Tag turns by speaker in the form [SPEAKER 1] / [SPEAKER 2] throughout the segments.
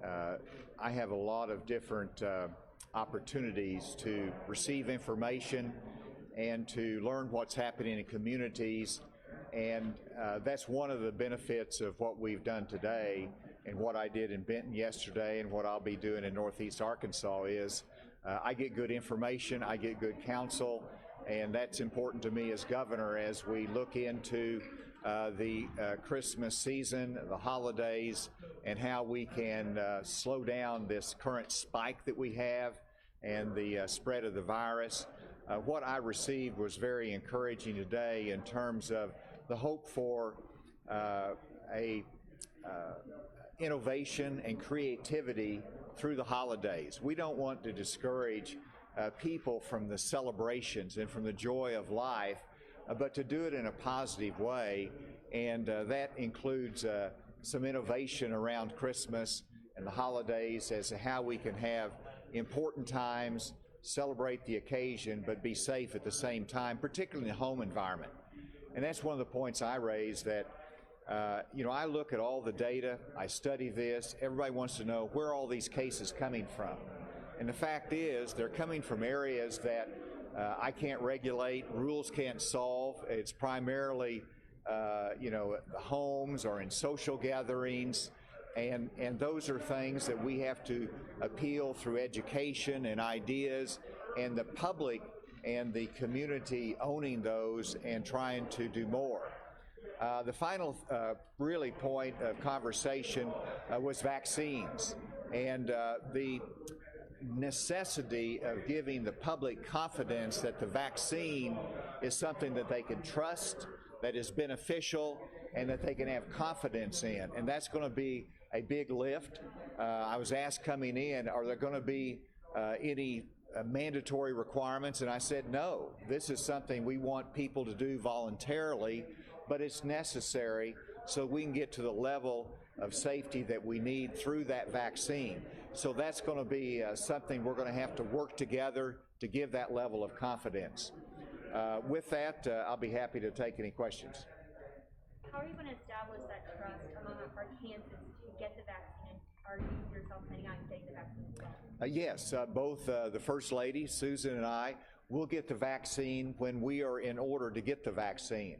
[SPEAKER 1] I have a lot of different opportunities to receive information and to learn what's happening in communities, and that's one of the benefits of what we've done today and what I did in Benton yesterday and what I'll be doing in Northeast Arkansas is I get good information, I get good counsel, and that's important to me as governor as we look into the Christmas season, the holidays, and how we can slow down this current spike that we have and the spread of the virus. What I received was very encouraging today in terms of the hope for innovation and creativity through the holidays. We don't want to discourage people from the celebrations and from the joy of life, but to do it in a positive way, and that includes some innovation around Christmas and the holidays as to how we can have important times, celebrate the occasion, but be safe at the same time, particularly in the home environment. And that's one of the points I raised that, I look at all the data, I study this, everybody wants to know where are all these cases coming from. And the fact is, they're coming from areas that I can't regulate, rules can't solve. It's primarily, homes or in social gatherings, and those are things that we have to appeal through education and ideas, and the public and the community owning those and trying to do more. The final really point of conversation was vaccines, and the necessity of giving the public confidence that the vaccine is something that they can trust, that is beneficial, and that they can have confidence in. And that's going to be a big lift. I was asked coming in, are there going to be any mandatory requirements? And I said, no, this is something we want people to do voluntarily, but it's necessary so we can get to the level of safety that we need through that vaccine. So that's going to be something we're going to have to work together to give that level of confidence. With that, I'll be happy to take any questions.
[SPEAKER 2] How are you going to establish that trust among Arkansans to get the vaccine? Are you yourself planning on getting the vaccine as well?
[SPEAKER 1] Yes, both the First Lady, Susan, and I will get the vaccine when we are in order to get the vaccine.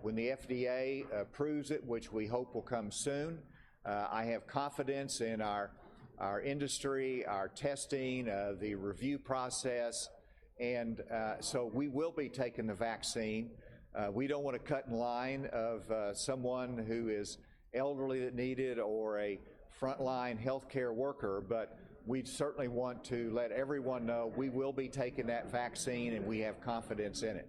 [SPEAKER 1] When the FDA approves it, which we hope will come soon, I have confidence in our industry, our testing, the review process, and so we will be taking the vaccine. We don't want to cut in line of someone who is elderly that need it or a frontline healthcare worker, but we certainly want to let everyone know we will be taking that vaccine and we have confidence in it.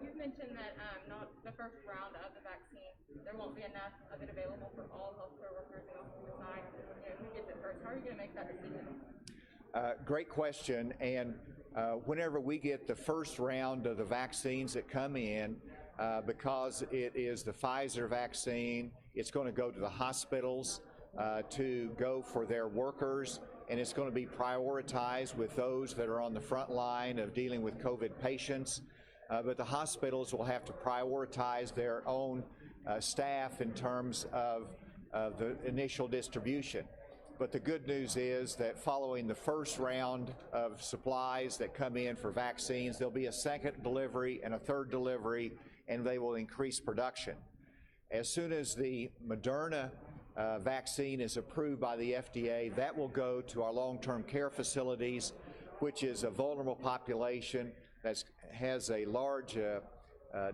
[SPEAKER 3] You've mentioned that not the first round of the vaccine, there won't be enough of it available for all healthcare workers, and also decide who gets it first. How are you going to make that decision?
[SPEAKER 1] Great question. And whenever we get the first round of the vaccines that come in, because it is the Pfizer vaccine, it's going to go to the hospitals to go for their workers, and it's going to be prioritized with those that are on the front line of dealing with COVID patients. But the hospitals will have to prioritize their own staff in terms of the initial distribution. But the good news is that following the first round of supplies that come in for vaccines, there'll be a second delivery and a third delivery, and they will increase production. As soon as the Moderna vaccine is approved by the FDA, that will go to our long-term care facilities, which is a vulnerable population that has a large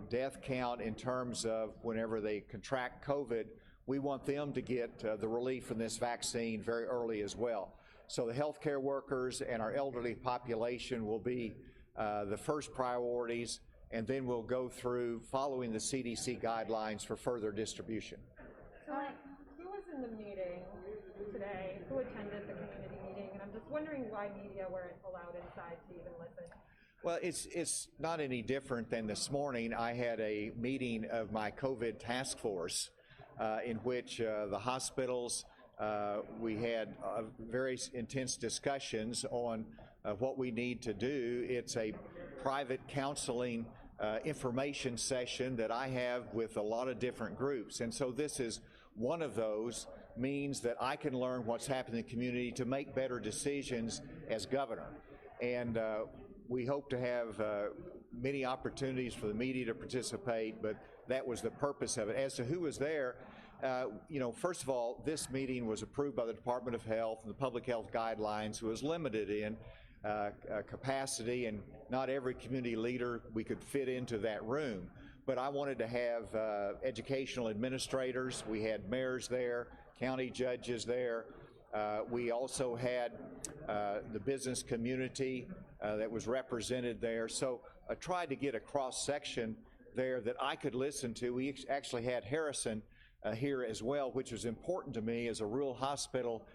[SPEAKER 1] death count in terms of whenever they contract COVID. We want them to get the relief from this vaccine very early as well. So the healthcare workers and our elderly population will be the first priorities, and then we'll go through following the CDC guidelines for further distribution.
[SPEAKER 3] So who was in the meeting today? Who attended the community meeting? And I'm just wondering why media weren't allowed inside to even listen.
[SPEAKER 1] Well, it's not any different than this morning. I had a meeting of my COVID task force in which the hospitals, we had very intense discussions on what we need to do. It's a private counseling information session that I have with a lot of different groups. And so this is one of those means that I can learn what's happening in the community to make better decisions as governor. And we hope to have many opportunities for the media to participate, but that was the purpose of it. As to who was there, first of all, this meeting was approved by the Department of Health and the public health guidelines, who was limited in capacity, and not every community leader we could fit into that room. But I wanted to have educational administrators. We had mayors there, county judges there. We also had the business community that was represented there. So I tried to get a cross-section there that I could listen to. We actually had Harrison here as well, which was important to me as a rural hospital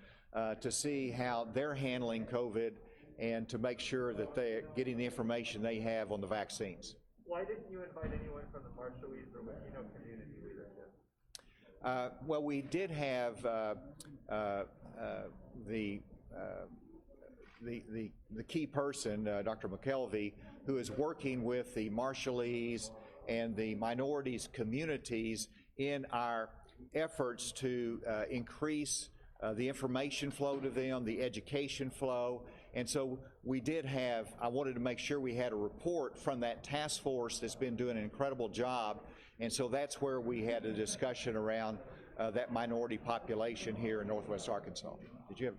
[SPEAKER 1] to see how they're handling COVID and to make sure that they're getting the information they have on the vaccines.
[SPEAKER 4] Why didn't you invite anyone from the Marshallese or Latino community leadership?
[SPEAKER 1] Well, we did have the key person, Dr. McKelvey, who is working with the Marshallese and the minorities communities in our efforts to increase the information flow to them, the education flow. And so we did have, I wanted to make sure we had a report from that task force that's been doing an incredible job. And so that's where we had a discussion around that minority population here in Northwest Arkansas. Did you have?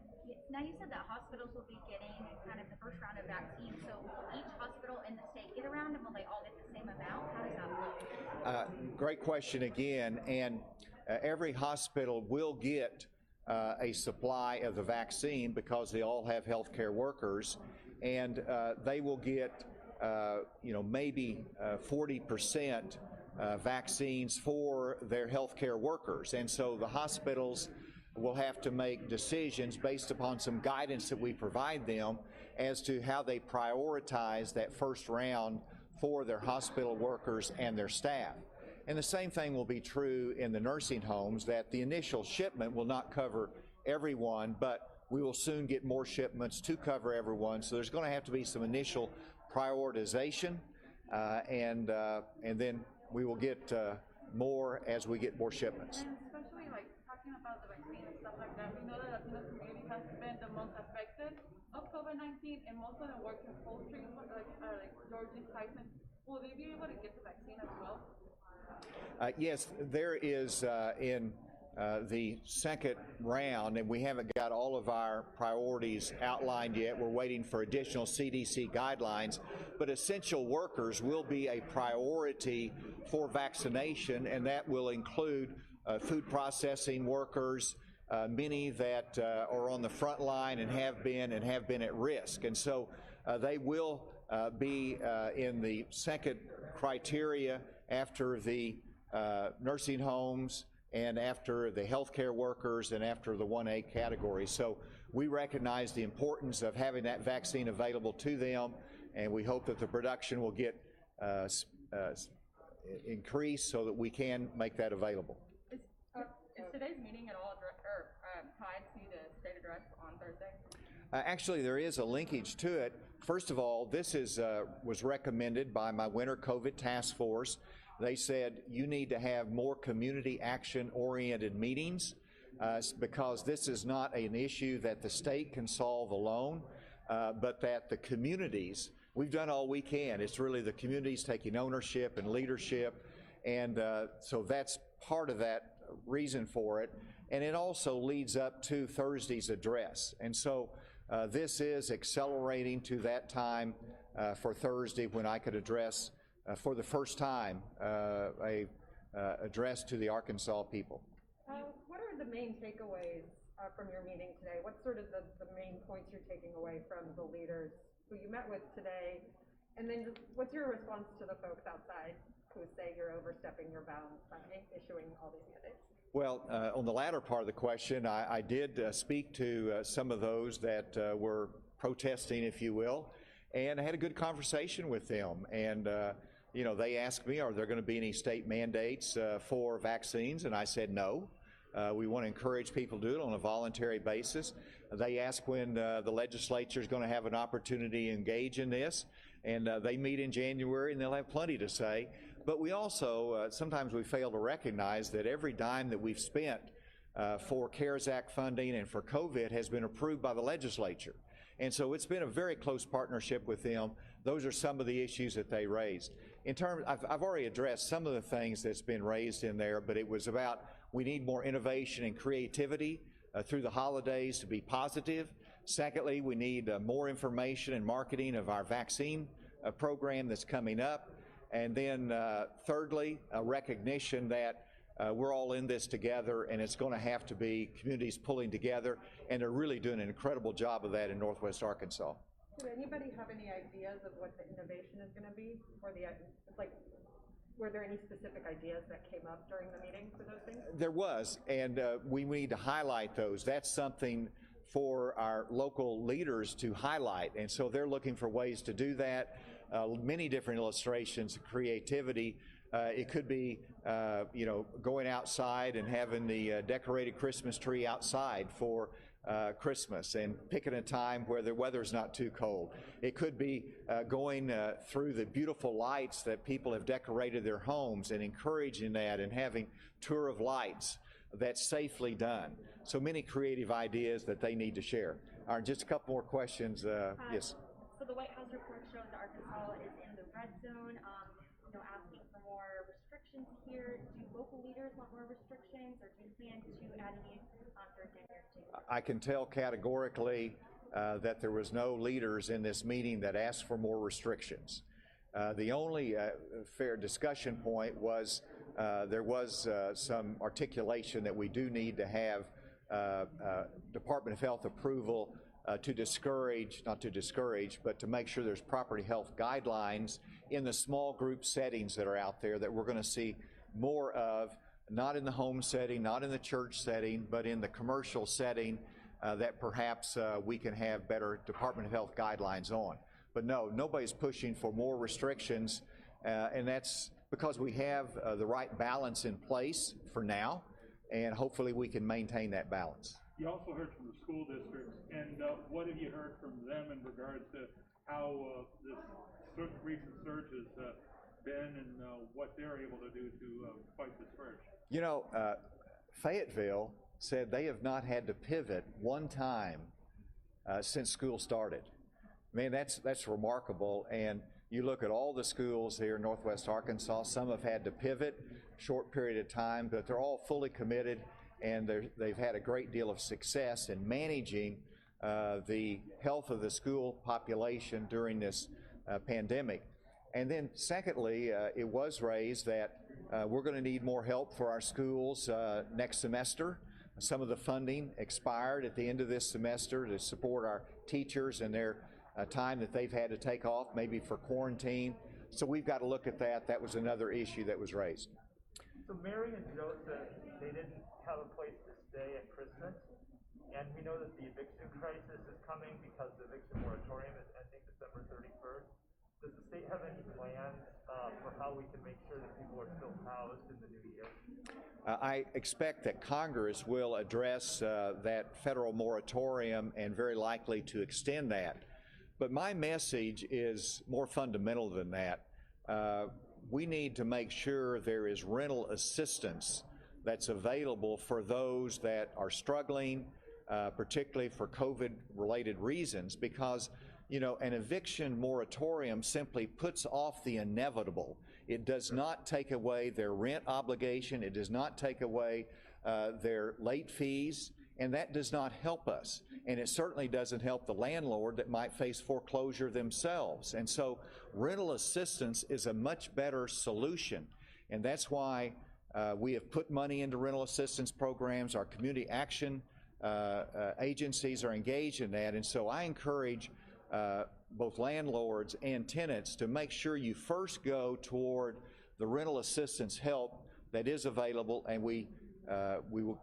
[SPEAKER 2] Now you said that hospitals will be getting kind of the first round of vaccines. So will each hospital in the state get a round, and will they all get the same amount? How does that work?
[SPEAKER 1] Great question again. And every hospital will get a supply of the vaccine because they all have healthcare workers, and they will get, maybe 40% vaccines for their healthcare workers. And so the hospitals will have to make decisions based upon some guidance that we provide them as to how they prioritize that first round for their hospital workers and their staff. And the same thing will be true in the nursing homes, that the initial shipment will not cover everyone, but we will soon get more shipments to cover everyone. So there's going to have to be some initial prioritization, and then we will get more as we get more shipments.
[SPEAKER 3] And especially like talking about the vaccine and stuff like that, we know the Latino community has been the most affected of COVID-19, and most of them work in poultry, like Georgia, Tyson. Will they be able to get the vaccine as well?
[SPEAKER 1] Yes, there is in the second round, and we haven't got all of our priorities outlined yet. We're waiting for additional CDC guidelines, but essential workers will be a priority for vaccination, and that will include food processing workers, many that are on the front line and have been at risk. And so they will be in the second criteria after the nursing homes and after the healthcare workers and after the 1A category. So we recognize the importance of having that vaccine available to them, and we hope that the production will get increased so that we can make that available.
[SPEAKER 3] Is today's meeting at all tied to the state address on Thursday?
[SPEAKER 1] Actually, there is a linkage to it. First of all, this was recommended by my winter COVID task force. They said you need to have more community action-oriented meetings because this is not an issue that the state can solve alone, but that the communities, we've done all we can. It's really the communities taking ownership and leadership, and so that's part of that reason for it. And it also leads up to Thursday's address. And so this is accelerating to that time for Thursday when I could address for the first time a address to the Arkansas people.
[SPEAKER 5] What are the main takeaways from your meeting today? What's sort of the main points you're taking away from the leaders who you met with today? And then just what's your response to the folks outside who say you're overstepping your bounds by issuing all these mandates?
[SPEAKER 1] Well, on the latter part of the question, I did speak to some of those that were protesting, if you will, and I had a good conversation with them. And they asked me, are there going to be any state mandates for vaccines? And I said no. We want to encourage people to do it on a voluntary basis. They asked when the legislature is going to have an opportunity to engage in this, and they meet in January, and they'll have plenty to say. But we also, sometimes we fail to recognize that every dime that we've spent for CARES Act funding and for COVID has been approved by the legislature. And so it's been a very close partnership with them. Those are some of the issues that they raised. In terms, I've already addressed some of the things that's been raised in there, but it was about we need more innovation and creativity through the holidays to be positive. Secondly, we need more information and marketing of our vaccine program that's coming up. And then thirdly, a recognition that we're all in this together, and it's going to have to be communities pulling together, and they're really doing an incredible job of that in Northwest Arkansas.
[SPEAKER 5] Did anybody have any ideas of what the innovation is going to be, or were there any specific ideas that came up during the meeting for those things?
[SPEAKER 1] There was, and we need to highlight those. That's something for our local leaders to highlight, and so they're looking for ways to do that. Many different illustrations, creativity. It could be, going outside and having the decorated Christmas tree outside for Christmas and picking a time where the weather's not too cold. It could be going through the beautiful lights that people have decorated their homes and encouraging that and having tour of lights that's safely done. So many creative ideas that they need to share. All right, just a couple more questions. Yes.
[SPEAKER 2] So the White House report shows that Arkansas is in the red zone, asking for more restrictions here. Do local leaders want more restrictions, or do you plan to add any during tenure?
[SPEAKER 1] I can tell categorically that there was no leaders in this meeting that asked for more restrictions. The only fair discussion point was there was some articulation that we do need to have Department of Health approval to discourage, not to discourage, but to make sure there's property health guidelines in the small group settings that are out there that we're going to see more of, not in the home setting, not in the church setting, but in the commercial setting that perhaps we can have better Department of Health guidelines on. But no, nobody's pushing for more restrictions, and that's because we have the right balance in place for now, and hopefully we can maintain that balance.
[SPEAKER 6] You also heard from the school districts, and what have you heard from them in regards to how this recent surge has been and what they're able to do to fight this surge?
[SPEAKER 1] Fayetteville said they have not had to pivot one time since school started. Man, that's remarkable. And you look at all the schools here in Northwest Arkansas, some have had to pivot short period of time, but they're all fully committed, and they've had a great deal of success in managing the health of the school population during this pandemic. And then secondly, it was raised that we're going to need more help for our schools next semester. Some of the funding expired at the end of this semester to support our teachers and their time that they've had to take off, maybe for quarantine. So we've got to look at that. That was another issue that was raised.
[SPEAKER 4] So Mary and Joseph, they didn't have a place to stay at Christmas, and we know that the eviction crisis is coming because the eviction moratorium is ending December 31st. Does the state have any plans for how we can make sure that people are still housed in the new year?
[SPEAKER 1] I expect that Congress will address that federal moratorium and very likely to extend that. But my message is more fundamental than that. We need to make sure there is rental assistance that's available for those that are struggling, particularly for COVID-related reasons, because an eviction moratorium simply puts off the inevitable. It does not take away their rent obligation. It does not take away their late fees, and that does not help us. And it certainly doesn't help the landlord that might face foreclosure themselves. And so rental assistance is a much better solution, and that's why we have put money into rental assistance programs. Our community action agencies are engaged in that, and so I encourage both landlords and tenants to make sure you first go toward the rental assistance help that is available, and we will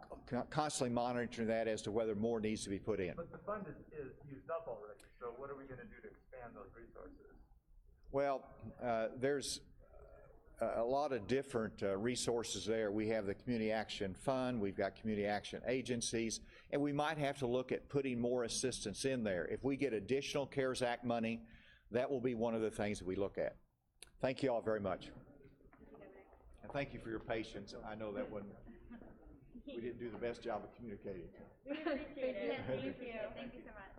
[SPEAKER 1] constantly monitor that as to whether more needs to be put in.
[SPEAKER 4] But the fund is used up already, so what are we going to do to expand those resources?
[SPEAKER 1] Well, there's a lot of different resources there. We have the Community Action Fund, we've got community action agencies, and we might have to look at putting more assistance in there. If we get additional CARES Act money, that will be one of the things that we look at. Thank you all very much. And thank you for your patience. I know that wasn't we didn't do the best job of communicating.
[SPEAKER 2] We appreciate it.
[SPEAKER 5] Yes,
[SPEAKER 2] Thank you. Thank you so much.